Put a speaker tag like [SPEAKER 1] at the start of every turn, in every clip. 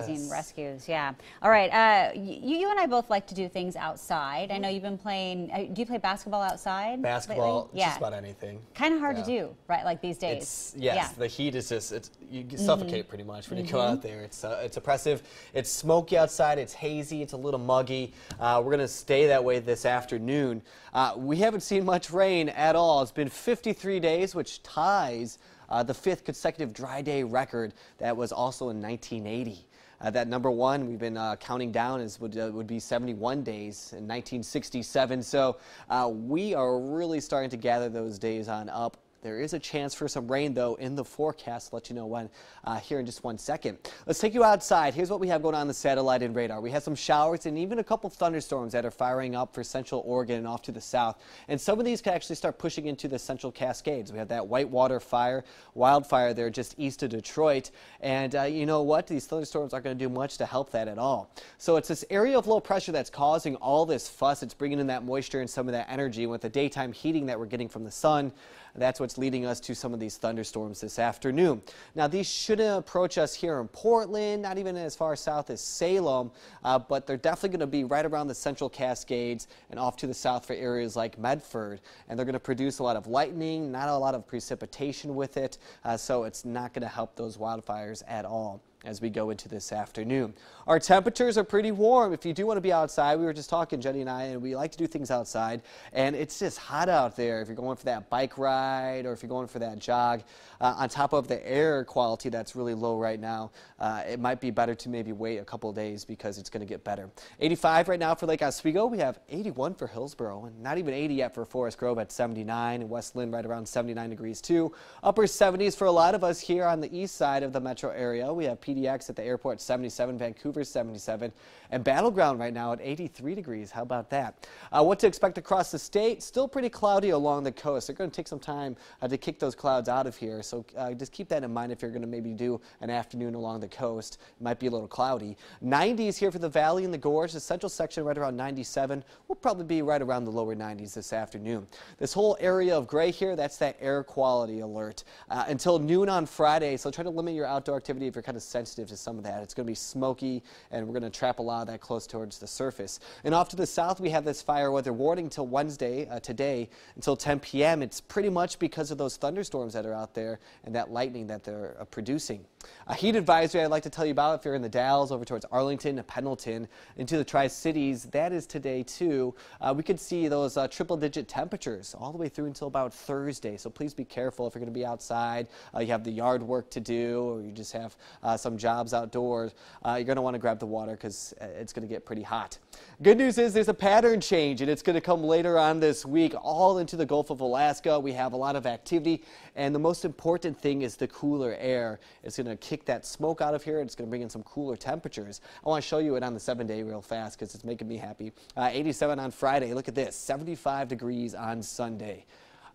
[SPEAKER 1] amazing rescues. Yeah. All right. You and I both like to do things outside. I know you've been playing. Do you play basketball outside?
[SPEAKER 2] Basketball,
[SPEAKER 1] lately? Yeah.
[SPEAKER 2] just about anything.
[SPEAKER 1] Kind of hard to do, right? Like these days.
[SPEAKER 2] Yes, the heat is just, you suffocate pretty much when you go out there. It's oppressive. It's smoky outside. It's hazy. It's a little muggy. We're going to stay that way this afternoon. We haven't seen much rain at all. It's been 53 days, which ties the 5th consecutive dry day record that was also in 1980. That number one we've been counting down would be 71 days in 1967. So we are really starting to gather those days on up. There is a chance for some rain, though, in the forecast. I'll let you know when here in just 1 second. Let's take you outside. Here's what we have going on the satellite and radar. We have some showers and even a couple thunderstorms that are firing up for central Oregon and off to the south. And some of these could actually start pushing into the central Cascades. We have that Whitewater wildfire there just east of Detroit. And you know what? These thunderstorms aren't going to do much to help that at all. So it's this area of low pressure that's causing all this fuss. It's bringing in that moisture and some of that energy. With the daytime heating that we're getting from the sun, that's what's leading us to some of these thunderstorms this afternoon. Now, these shouldn't approach us here in Portland, not even as far south as Salem, but they're definitely going to be right around the central Cascades and off to the south for areas like Medford. And they're going to produce a lot of lightning, not a lot of precipitation with it, so it's not going to help those wildfires at all as we go into this afternoon. Our temperatures are pretty warm. If you do want to be outside, we were just talking, Jenny and I, and we like to do things outside, and it's just hot out there. If you're going for that bike ride or if you're going for that jog, on top of the air quality that's really low right now, it might be better to maybe wait a couple of days because it's going to get better. 85 right now for Lake Oswego. We have 81 for Hillsborough, and not even 80 yet for Forest Grove at 79, and West Linn right around 79 degrees too. Upper 70s for a lot of us here on the east side of the metro area. We have PDX at the airport 77, Vancouver 77, and Battleground right now at 83 degrees. How about that? What to expect across the state? Still pretty cloudy along the coast. They're going to take some time to kick those clouds out of here, so just keep that in mind if you're going to maybe do an afternoon along the coast. It might be a little cloudy. 90s here for the valley and the gorge. The central section right around 97. We'll probably be right around the lower 90s this afternoon. This whole area of gray here, that's that air quality alert until noon on Friday, so try to limit your outdoor activity if you're kind of sensitive to some of that. It's going to be smoky, and we're going to trap a lot of that close towards the surface. And off to the south, we have this fire weather warning till Wednesday, today, until 10 p.m. It's pretty much because of those thunderstorms that are out there and that lightning that they're producing. A heat advisory I'd like to tell you about if you're in the Dalles over towards Arlington and Pendleton into the Tri-Cities, that is today too. We could see those triple-digit temperatures all the way through until about Thursday, so please be careful if you're going to be outside. You have the yard work to do, or you just have some jobs outdoors. You're going to want to grab the water because it's going to get pretty hot. Good news is there's a pattern change, and it's going to come later on this week all into the Gulf of Alaska. We have a lot of activity, and the most important thing is the cooler air. It's going to kick that smoke out of here, and it's going to bring in some cooler temperatures. I want to show you it on the 7-day real fast because it's making me happy. 87 on Friday. Look at this. 75 degrees on Sunday.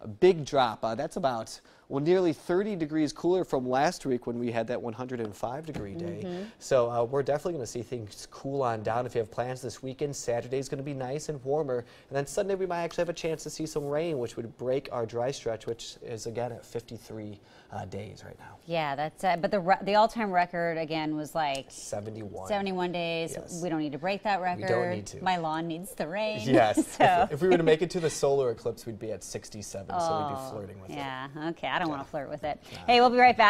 [SPEAKER 2] A big drop. That's about, well, nearly 30 degrees cooler from last week when we had that 105-degree day. So we're definitely going to see things cool on down. If you have plans this weekend, Saturday's going to be nice and warmer. And then Sunday we might actually have a chance to see some rain, which would break our dry stretch, which is, again, at 53 days right now.
[SPEAKER 1] Yeah, that's but the all-time record, again, was like
[SPEAKER 2] 71.
[SPEAKER 1] 71 days.
[SPEAKER 2] Yes.
[SPEAKER 1] We don't need to break that record.
[SPEAKER 2] We don't need to.
[SPEAKER 1] My lawn needs the rain.
[SPEAKER 2] Yes.
[SPEAKER 1] So.
[SPEAKER 2] If we were to make it to the solar eclipse, we'd be at 67, so we'd be flirting with it.
[SPEAKER 1] Yeah, okay. I don't want to flirt with it. Hey, we'll be right back.